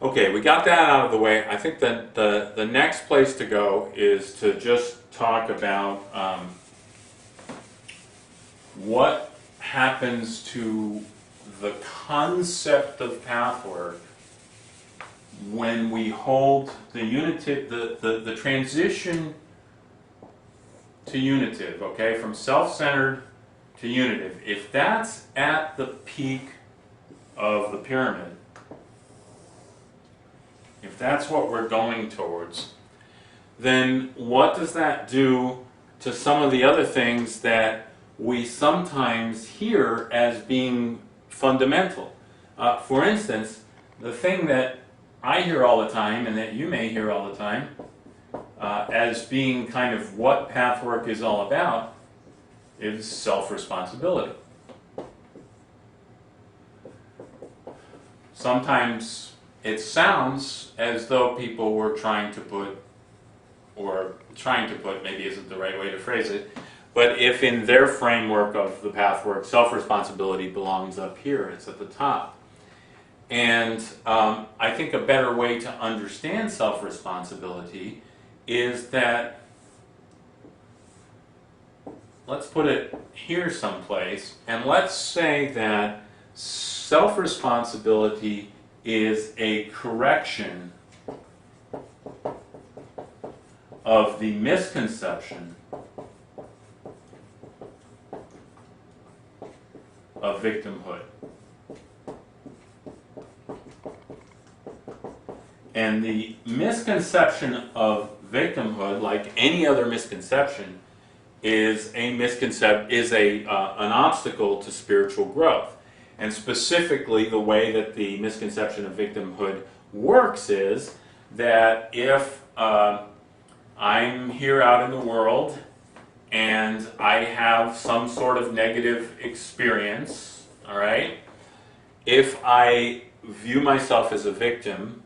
Okay, we got that out of the way. I think that the next place to go is to just talk about what happens to the concept of pathwork when we hold the unitive, the transition to unitive, okay, from self-centered to unitive. If that's at the peak of the pyramid, if that's what we're going towards, then what does that do to some of the other things that we sometimes hear as being fundamental? For instance, the thing that I hear all the time, and that you may hear all the time, as being kind of what pathwork is all about, is self-responsibility. Sometimes it sounds as though people were trying to put, maybe isn't the right way to phrase it, but if in their framework of the pathwork, self-responsibility belongs up here, it's at the top. And I think a better way to understand self-responsibility is that, let's put it here someplace, and let's say that self-responsibility is a correction of the misconception of victimhood. And the misconception of victimhood, like any other misconception, is an obstacle to spiritual growth. And specifically, the way that the misconception of victimhood works is that if I'm here out in the world and I have some sort of negative experience, all right, if I view myself as a victim,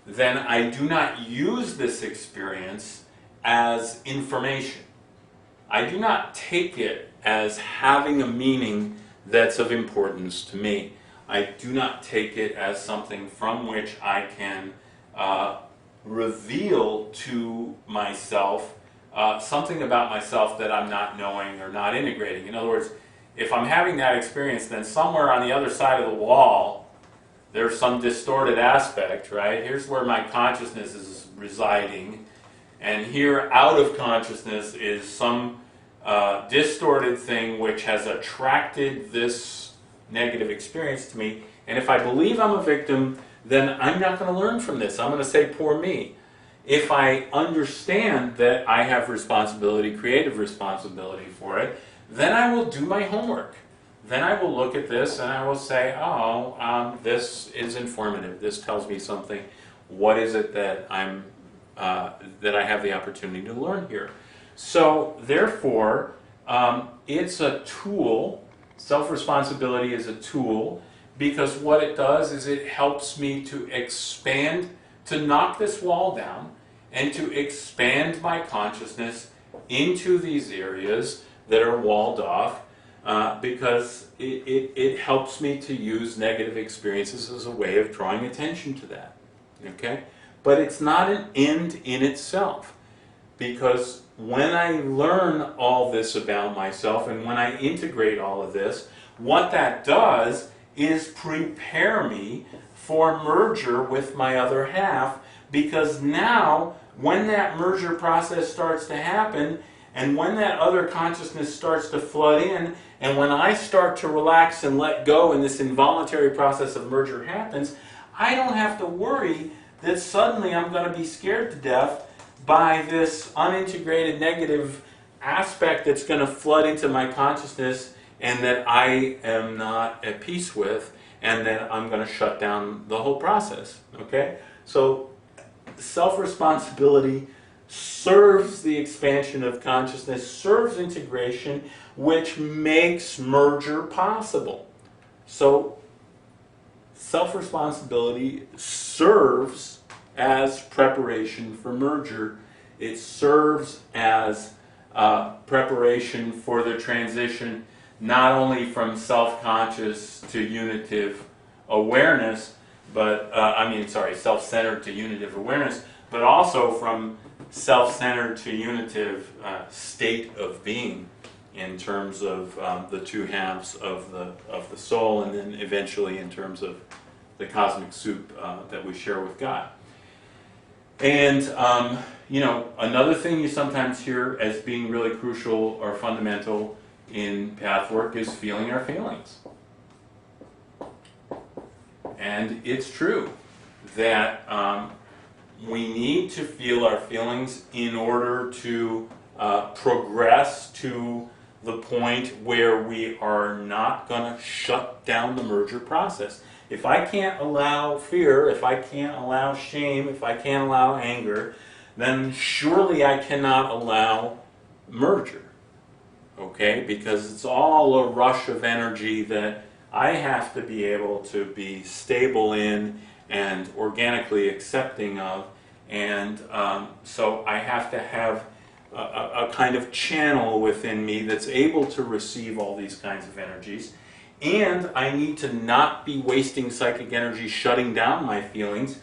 then I do not use this experience as information. I do not take it as having a meaning that's of importance to me. I do not take it as something from which I can reveal to myself something about myself that I'm not knowing or not integrating. In other words, if I'm having that experience, then somewhere on the other side of the wall, there's some distorted aspect, right? Here's where my consciousness is residing, and here out of consciousness is some distorted thing which has attracted this negative experience to me. And if I believe I'm a victim, then I'm not going to learn from this. I'm going to say, poor me. If I understand that I have responsibility, creative responsibility for it, then I will do my homework. Then I will look at this and I will say, oh, this is informative. This tells me something. What is it that that I have the opportunity to learn here? So therefore, it's a tool. Self-responsibility is a tool, because what it does is it helps me to expand, to knock this wall down, and to expand my consciousness into these areas that are walled off, because it helps me to use negative experiences as a way of drawing attention to that. Okay? But it's not an end in itself, because when I learn all this about myself and when I integrate all of this, what that does is prepare me for merger with my other half, because now when that merger process starts to happen, and when that other consciousness starts to flood in, and when I start to relax and let go and this involuntary process of merger happens, I don't have to worry that suddenly I'm going to be scared to death by this unintegrated negative aspect that's going to flood into my consciousness and that I am not at peace with, and that I'm going to shut down the whole process. Okay? So self-responsibility serves the expansion of consciousness, serves integration, which makes merger possible. So self-responsibility serves as preparation for merger. It serves as preparation for the transition, not only from self-conscious to unitive awareness, but self-centered to unitive awareness, but also from self-centered to unitive state of being, in terms of the two halves of the soul, and then eventually in terms of the cosmic soup that we share with God. And another thing you sometimes hear as being really crucial or fundamental in pathwork is feeling our feelings. And it's true that we need to feel our feelings in order to progress to the point where we are not going to shut down the merger process. If I can't allow fear, if I can't allow shame, if I can't allow anger, then surely I cannot allow merger. Okay? Because it's all a rush of energy that I have to be able to be stable in and organically accepting of. And so I have to have a kind of channel within me that's able to receive all these kinds of energies. And I need to not be wasting psychic energy shutting down my feelings,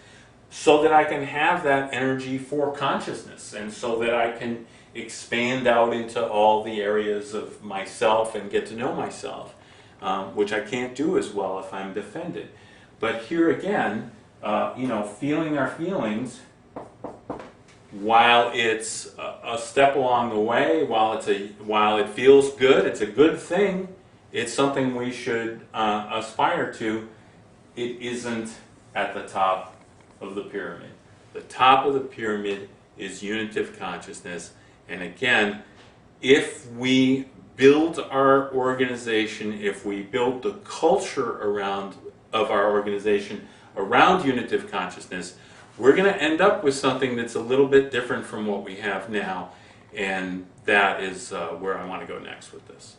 so that I can have that energy for consciousness, and so that I can expand out into all the areas of myself and get to know myself, which I can't do as well if I'm defended. But here again, feeling our feelings, while it's a step along the way, while it feels good, it's a good thing, it's something we should aspire to, it isn't at the top of the pyramid. The top of the pyramid is unitive consciousness. And again, if we build our organization, if we build the culture of our organization around unitive consciousness, we're going to end up with something that's a little bit different from what we have now. And that is where I want to go next with this.